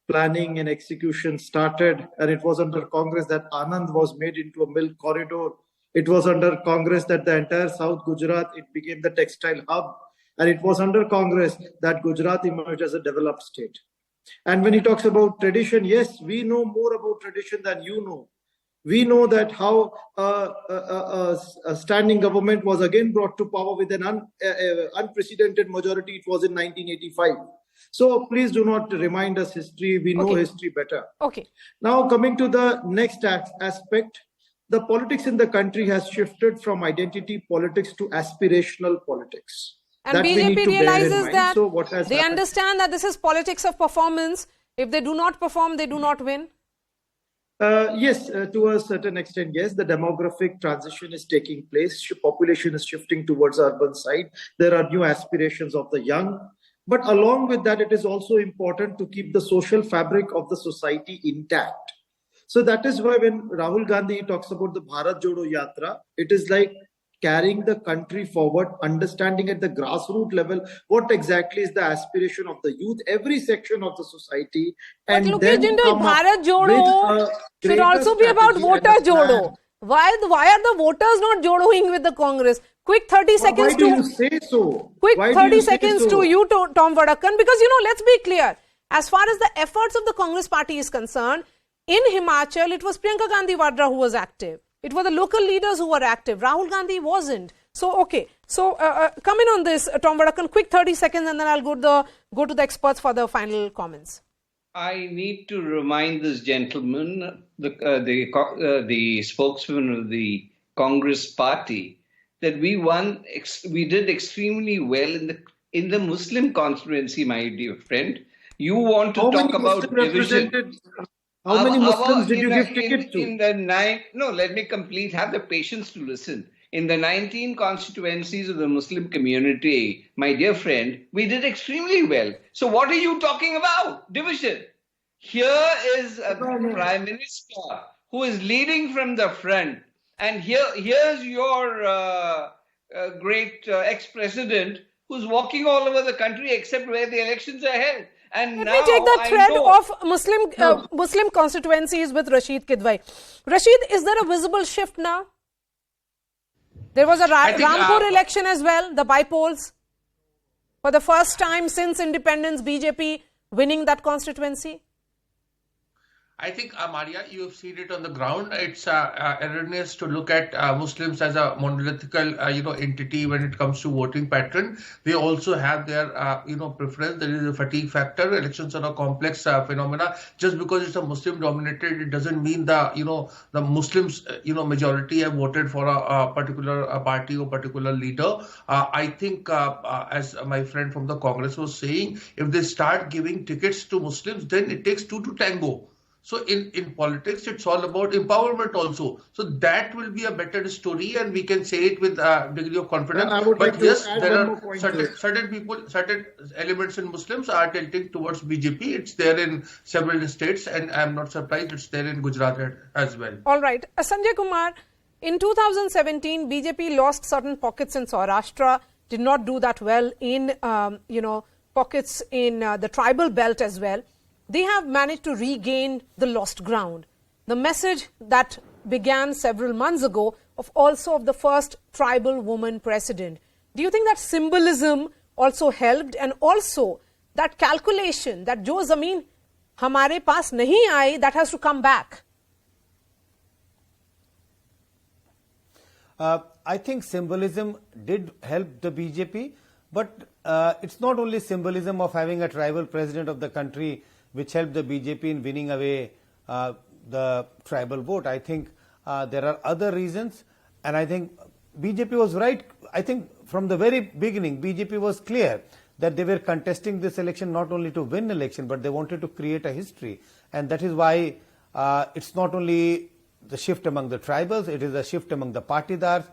Speaker 16: planning and execution started, and it was under Congress that Anand was made into a milk corridor. It was under Congress that the entire South Gujarat, it became the textile hub, and it was under Congress that Gujarat emerged as a developed state. And when he talks about tradition, yes, we know more about tradition than you know. We know that how a standing government was again brought to power with an unprecedented majority. It was in 1985. So please do not remind us history. We know history better.
Speaker 1: Okay.
Speaker 16: Now coming to the next aspect, the politics in the country has shifted from identity politics to aspirational politics.
Speaker 1: And
Speaker 16: that we need
Speaker 1: BJP
Speaker 16: to bear in
Speaker 1: realizes
Speaker 16: mind.
Speaker 1: that
Speaker 16: So what has
Speaker 1: they
Speaker 16: happened?
Speaker 1: understand that this is politics of performance. If they do not perform, they do not win.
Speaker 16: Yes, to a certain extent, yes. The demographic transition is taking place. Population is shifting towards urban side. There are new aspirations of the young. But along with that, it is also important to keep the social fabric of the society intact. So that is why when Rahul Gandhi talks about the Bharat Jodo Yatra, it is like carrying the country forward, understanding at the grassroots level what exactly is the aspiration of the youth, every section of the society.
Speaker 1: But
Speaker 16: And
Speaker 1: Lokesh
Speaker 16: then
Speaker 1: Jindal,
Speaker 16: come up
Speaker 1: Bharat
Speaker 16: with
Speaker 1: Jodo
Speaker 16: a
Speaker 1: should
Speaker 16: greater
Speaker 1: also be about
Speaker 16: strategy
Speaker 1: voter
Speaker 16: and a plan.
Speaker 1: Jodo. Why are the voters not jodoing with the Congress? Quick 30 seconds
Speaker 16: Why do you say so?
Speaker 1: Quick
Speaker 16: Why do
Speaker 1: 30
Speaker 16: you say
Speaker 1: seconds
Speaker 16: so?
Speaker 1: to you, Tom Vadakan, because, let's be clear. As far as the efforts of the Congress party is concerned, in Himachal, it was Priyanka Gandhi Vadra who was active. It were the local leaders who were active. Rahul Gandhi wasn't. So, okay. So, come in on this, Tom Vadakan, quick 30 seconds, and then I'll go to the experts for the final comments.
Speaker 17: I need to remind this gentleman, the spokesman of the Congress party, that we did extremely well in the Muslim constituency, my dear friend. You want to
Speaker 16: How
Speaker 17: talk
Speaker 16: many
Speaker 17: about
Speaker 16: Muslim
Speaker 17: division?
Speaker 16: represented? How many Muslims did you give ticket to?
Speaker 17: No, let me complete. Have the patience to listen. In the 19 constituencies of the Muslim community, my dear friend, we did extremely well. So what are you talking about? Division. Here is a prime minister who is leading from the front. And here's your great ex-president who's walking all over the country except where the elections are held. And
Speaker 1: Let
Speaker 17: now
Speaker 1: me take the
Speaker 17: I
Speaker 1: thread
Speaker 17: know-
Speaker 1: of Muslim constituencies with Rashid Kidwai. Rashid, is there a visible shift now? There was a Rampur election as well, the by-polls. For the first time since independence, BJP winning that constituency.
Speaker 15: I think, Maria, you have seen it on the ground. It's erroneous to look at Muslims as a monolithical, entity when it comes to voting pattern. They also have their, preference. There is a fatigue factor. Elections are a complex phenomena. Just because it's a Muslim-dominated, it doesn't mean the Muslims, majority have voted for a particular party or particular leader. I think, as my friend from the Congress was saying, if they start giving tickets to Muslims, then it takes two to tango. So in politics, it's all about empowerment also. So that will be a better story, and we can say it with a degree of confidence.
Speaker 16: I would
Speaker 15: but
Speaker 16: like to
Speaker 15: yes,
Speaker 16: add
Speaker 15: there
Speaker 16: one
Speaker 15: are
Speaker 16: more point to it.
Speaker 15: certain people, certain elements in Muslims are tilting towards BJP. It's there in several states, and I'm not surprised it's there in Gujarat as well.
Speaker 1: All right. Sanjay Kumar, in 2017, BJP lost certain pockets in Saurashtra, did not do that well in, pockets in the tribal belt as well. They have managed to regain the lost ground. The message that began several months ago of the first tribal woman president. Do you think that symbolism also helped, and also that calculation that jo zameen hamare paas nahi aayi, that has to come back?
Speaker 14: I think symbolism did help the BJP, but it's not only symbolism of having a tribal president of the country which helped the BJP in winning away the tribal vote. I think there are other reasons, and I think BJP was right. I think from the very beginning, BJP was clear that they were contesting this election not only to win election, but they wanted to create a history. And that is why it's not only the shift among the tribals, it is a shift among the patidars,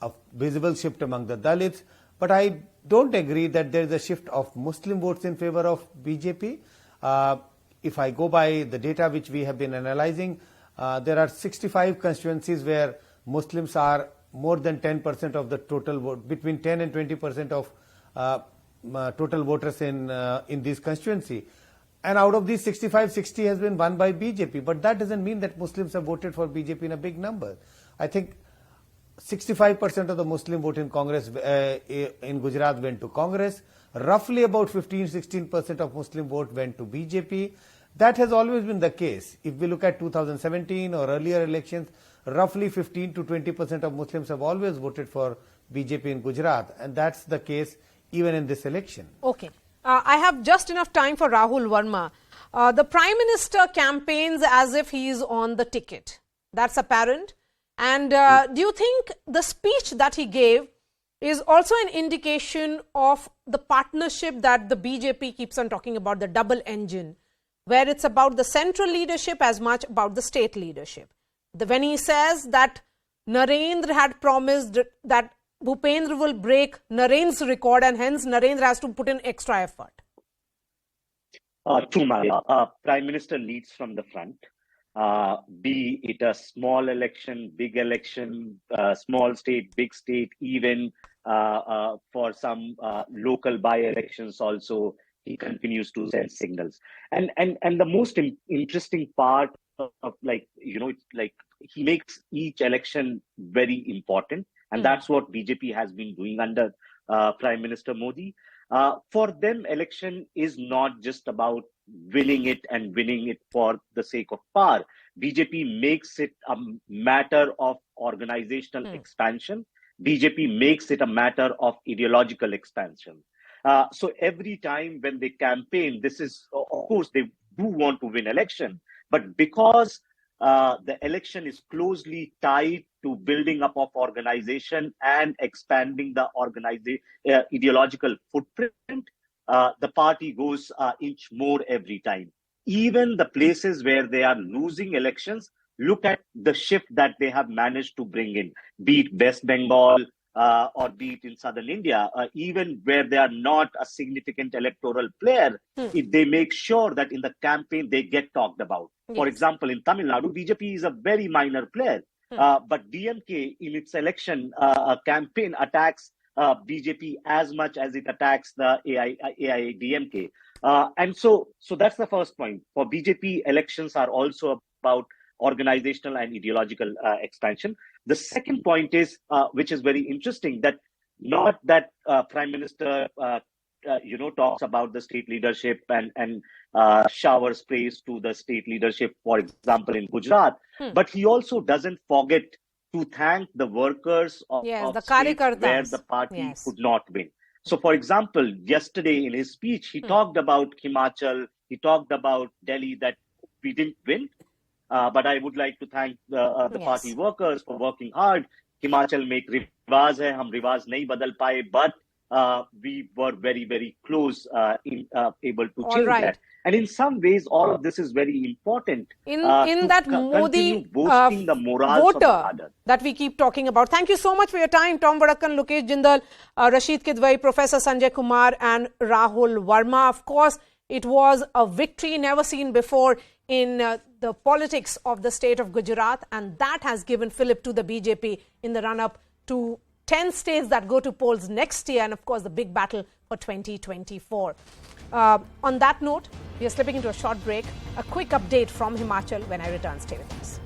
Speaker 14: a visible shift among the Dalits. But I don't agree that there is a shift of Muslim votes in favor of BJP. If I go by the data which we have been analyzing, there are 65 constituencies where Muslims are more than 10% of the total vote, between 10 and 20% of total voters in this constituency. And out of these 65, 60 has been won by BJP. But that doesn't mean that Muslims have voted for BJP in a big number. I think 65% of the Muslim vote in Congress in Gujarat went to Congress. Roughly about 15-16% of Muslim vote went to BJP. That has always been the case. If we look at 2017 or earlier elections, roughly 15 to 20% of Muslims have always voted for BJP in Gujarat, and that's the case even in this election.
Speaker 1: Okay. I have just enough time for Rahul Verma. The Prime Minister campaigns as if he is on the ticket. That's apparent. And do you think the speech that he gave is also an indication of the partnership that the BJP keeps on talking about, the double engine, where it's about the central leadership as much about the state leadership? When he says that Narendra had promised that Bhupendra will break Narendra's record and hence Narendra has to put in extra effort.
Speaker 18: True, Maria. Prime Minister leads from the front. Be it a small election, big election, small state, big state, even for some local by-elections also, he continues to send signals. And the most interesting part of it's like he makes each election very important. And that's what BJP has been doing under Prime Minister Modi. For them, election is not just about winning it and winning it for the sake of power. BJP makes it a matter of organizational expansion. BJP makes it a matter of ideological expansion. So every time when they campaign, this is, of course, they do want to win election, but because the election is closely tied to building up of organization and expanding the ideological footprint, the party goes inch more every time. Even the places where they are losing elections, look at the shift that they have managed to bring in, be it West Bengal or be it in southern India, even where they are not a significant electoral player, if they make sure that in the campaign they get talked about. Yes. For example, in Tamil Nadu, BJP is a very minor player, but DMK in its election campaign attacks BJP as much as it attacks the AIADMK. And so that's the first point. For BJP, elections are also about organizational and ideological expansion. The second point is, which is very interesting, that not that Prime Minister, talks about the state leadership and showers praise to the state leadership, for example, in Gujarat, but he also doesn't forget to thank the workers of the states where the party could not win. So, for example, yesterday in his speech, he talked about Himachal, he talked about Delhi, that we didn't win. But I would like to thank the party workers for working hard. Himachal में एक रिवाज है, हम रिवाज नहीं बदल पाए, but we were very, very close, able to change that. And in some ways, all of this is very important.
Speaker 1: In that Modi voter that we keep talking about. Thank you so much for your time, Tom Vadakkan, Lokesh Jindal, Rashid Kidwai, Professor Sanjay Kumar, and Rahul Verma. Of course, it was a victory never seen before in the politics of the state of Gujarat, and that has given fillip to the BJP in the run-up to 10 states that go to polls next year, and of course the big battle for 2024. On that note, we are slipping into a short break. A quick update from Himachal when I return. Stay with us.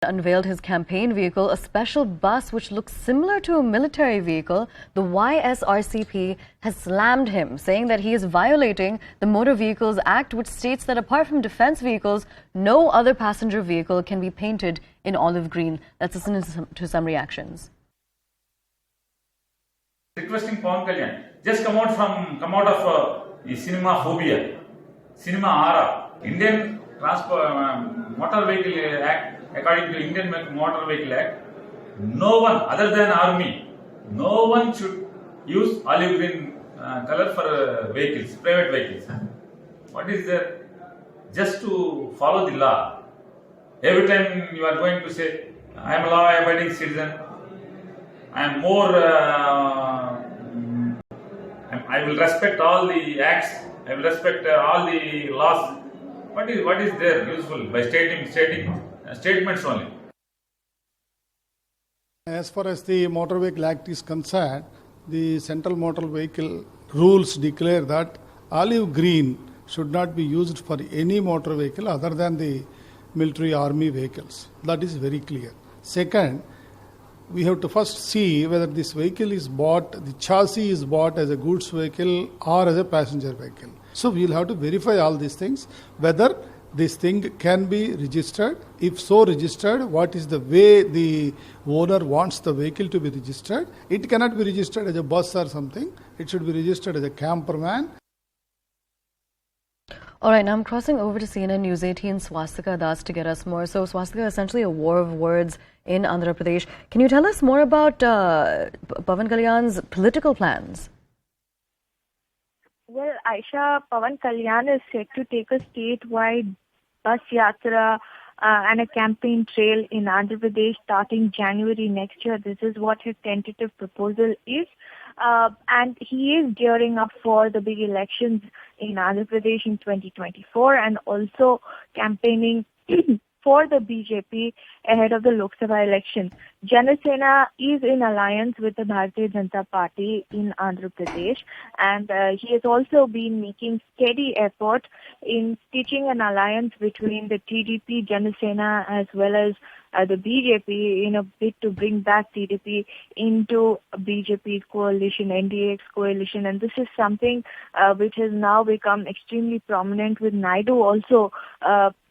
Speaker 19: Unveiled his campaign vehicle, a special bus which looks similar to a military vehicle. The YSRCP has slammed him, saying that he is violating the Motor Vehicles Act, which states that apart from defense vehicles, no other passenger vehicle can be painted in olive green. Let's listen to some reactions.
Speaker 20: Requesting Pawan Kalyan, just come out of the cinema phobia, cinema aura. Indian Motor Vehicle Act. According to Indian Motor Vehicle Act, no one other than army, no one should use olive green color for vehicles, private vehicles. What is there? Just to follow the law. Every time you are going to say, I am a law-abiding citizen. I am more. I will respect all the acts. I will respect all the laws. What is there useful by stating statements only?
Speaker 21: As far as the Motor Vehicle Act is concerned, the Central Motor Vehicle rules declare that olive green should not be used for any motor vehicle other than the military army vehicles. That is very clear. Second, we have to first see whether this vehicle is bought, the chassis is bought as a goods vehicle or as a passenger vehicle. So we will have to verify all these things, whether this thing can be registered. If so registered, what is the way the owner wants the vehicle to be registered. It cannot be registered as a bus or something. It should be registered as a camper van.
Speaker 19: All right, now I'm crossing over to CNN News 18 Swastika Das to get us more. So Swastika, essentially a war of words in Andhra Pradesh. Can you tell us more about Pawan Kalyan's political plans?
Speaker 22: Well, Aisha, Pawan Kalyan is set to take a statewide bus yatra and a campaign trail in Andhra Pradesh starting January next year. This is what his tentative proposal is. And he is gearing up for the big elections in Andhra Pradesh in 2024 and also campaigning for the BJP ahead of the Lok Sabha election. Jana Sena is in alliance with the Bharatiya Janata Party in Andhra Pradesh, and he has also been making steady effort in stitching an alliance between the TDP, Jana Sena, as well as the BJP in a bid to bring back TDP into BJP's coalition, NDA's coalition. And this is something which has now become extremely prominent, with Naidu also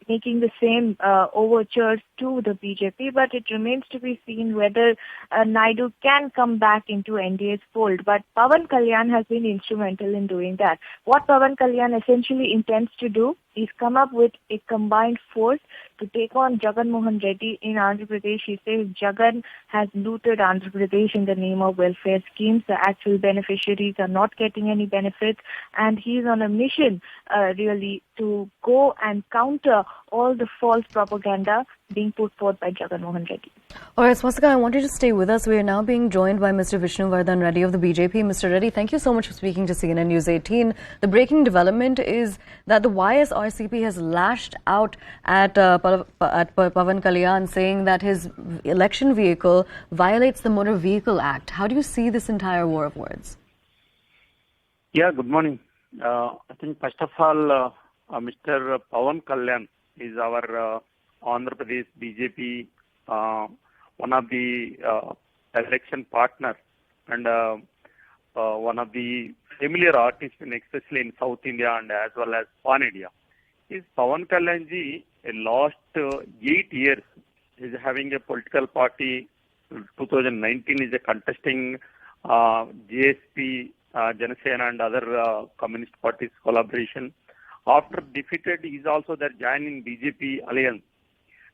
Speaker 22: making the same overtures to the BJP. But it remains to be seen whether Naidu can come back into NDA's fold. But Pawan Kalyan has been instrumental in doing that. What Pawan Kalyan essentially intends to do is come up with a combined force to take on Jagan Mohan Reddy in Andhra Pradesh. He says Jagan has looted Andhra Pradesh in the name of welfare schemes. The actual beneficiaries are not getting any benefits, and he's on a mission really to go and counter all the false propaganda being put forth by Jagan Mohan Reddy.
Speaker 19: All right, Swastika, I want you to stay with us. We are now being joined by Mr. Vishnuvardhan Reddy of the BJP. Mr. Reddy, thank you so much for speaking to CNN News 18. The breaking development is that the YSRCP has lashed out at Pawan Kalyan, saying that his election vehicle violates the Motor Vehicle Act. How do you see this entire war of words?
Speaker 18: Yeah, good morning. I think first of all, Mr. Pawan Kalyan is our Andhra Pradesh BJP, one of the election partners and one of the familiar artists, especially in South India and as well as Pan India. Is Pawan Kalyan ji, last 8 years, is having a political party. 2019 is a contesting JSP, Jana Sena and other communist parties collaboration. After defeated, he is also there joining BJP alliance.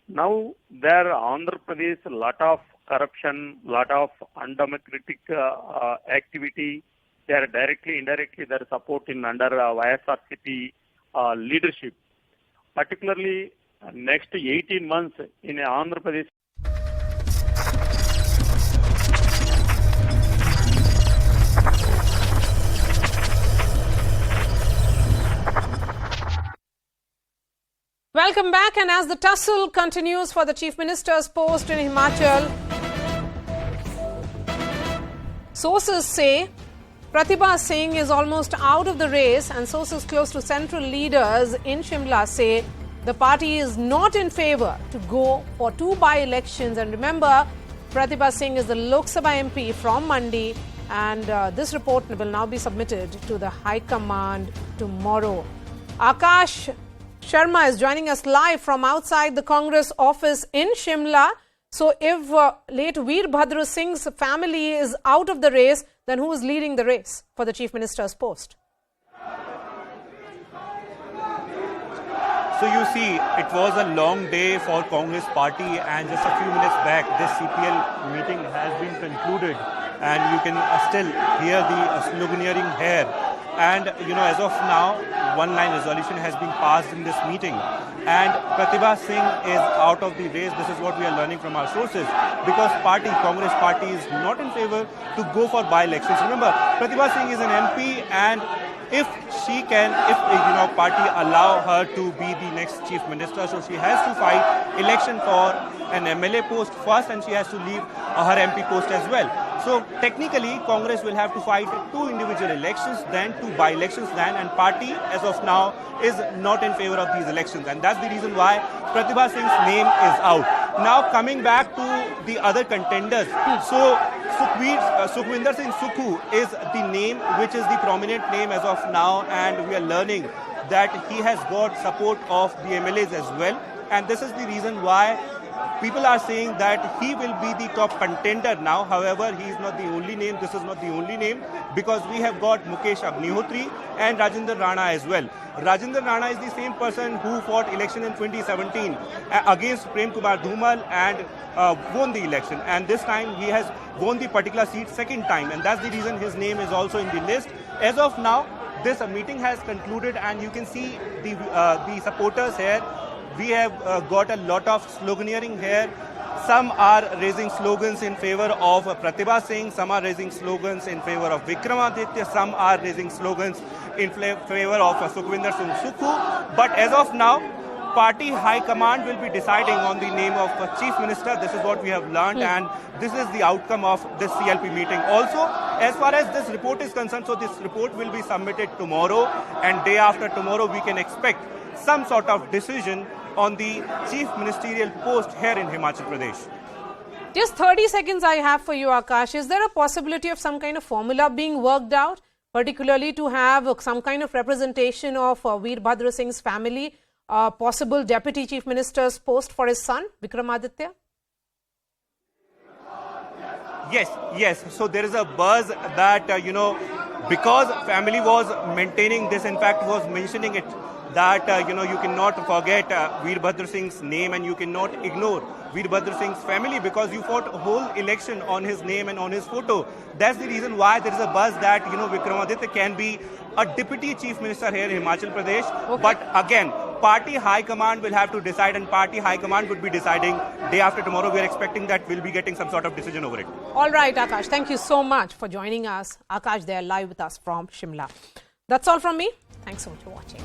Speaker 18: Now there Andhra Pradesh, a lot of corruption, lot of undemocratic activity. They are directly, indirectly, they are supporting under YSRCP leadership. Particularly next 18 months in Andhra Pradesh.
Speaker 1: Welcome back, and as the tussle continues for the Chief Minister's post in Himachal, sources say Pratibha Singh is almost out of the race, and sources close to central leaders in Shimla say the party is not in favour to go for 2 by-elections. And remember, Pratibha Singh is the Lok Sabha MP from Mandi, and this report will now be submitted to the High Command tomorrow. Akash Sharma is joining us live from outside the Congress office in Shimla. So if late Veerbhadra Singh's family is out of the race, then who is leading the race for the Chief Minister's post?
Speaker 23: So you see, it was a long day for Congress party, and just a few minutes back, this CPL meeting has been concluded, and you can still hear the sloganeering here And, as of now, one-line resolution has been passed in this meeting. And Pratibha Singh is out of the race. This is what we are learning from our sources. Because Congress party is not in favor to go for by-elections. Remember, Pratibha Singh is an MP, and if party allow her to be the next chief minister, so she has to fight election for an MLA post first, and she has to leave her MP post as well. So technically, Congress will have to fight 2 individual elections, then 2 by-elections, and party as of now is not in favor of these elections, and that's the reason why Pratibha Singh's name is out. Now coming back to the other contenders, so Sukhwinder Singh Sukhu is the name which is the prominent name as of now, and we are learning that he has got support of the MLAs as well, and this is the reason why people are saying that he will be the top contender now. However, he is not the only name. This is not the only name, because we have got Mukesh Agnihotri and Rajinder Rana as well. Rajinder Rana is the same person who fought election in 2017 against Prem Kumar Dhumal and won the election. And this time he has won the particular seat second time, and that's the reason his name is also in the list. As of now, this meeting has concluded, and you can see the supporters here. We have got a lot of sloganeering here. Some are raising slogans in favor of Pratibha Singh, some are raising slogans in favor of Vikramaditya, some are raising slogans in favor of Sukhwinder Singh Sukhu. But as of now, party high command will be deciding on the name of chief minister. This is what we have learned, and this is the outcome of this CLP meeting. Also, as far as this report is concerned, so this report will be submitted tomorrow, and day after tomorrow we can expect some sort of decision on the chief ministerial post here in Himachal Pradesh.
Speaker 1: Just 30 seconds I have for you, Akash. Is there a possibility of some kind of formula being worked out, particularly to have some kind of representation of Veerbhadra Singh's family, possible deputy chief minister's post for his son, Vikramaditya?
Speaker 23: Yes. So there is a buzz that, because family was maintaining this, in fact was mentioning it, that, you cannot forget Veerbhadra Singh's name, and you cannot ignore Veerbhadra Singh's family, because you fought a whole election on his name and on his photo. That's the reason why there is a buzz that, Vikramaditya can be a deputy chief minister here in Himachal Pradesh. Okay. But again, party high command will have to decide, and party high command would be deciding day after tomorrow. We are expecting that we'll be getting some sort of decision over it.
Speaker 1: All right, Akash. Thank you so much for joining us. Akash there live with us from Shimla. That's all from me. Thanks so much for watching.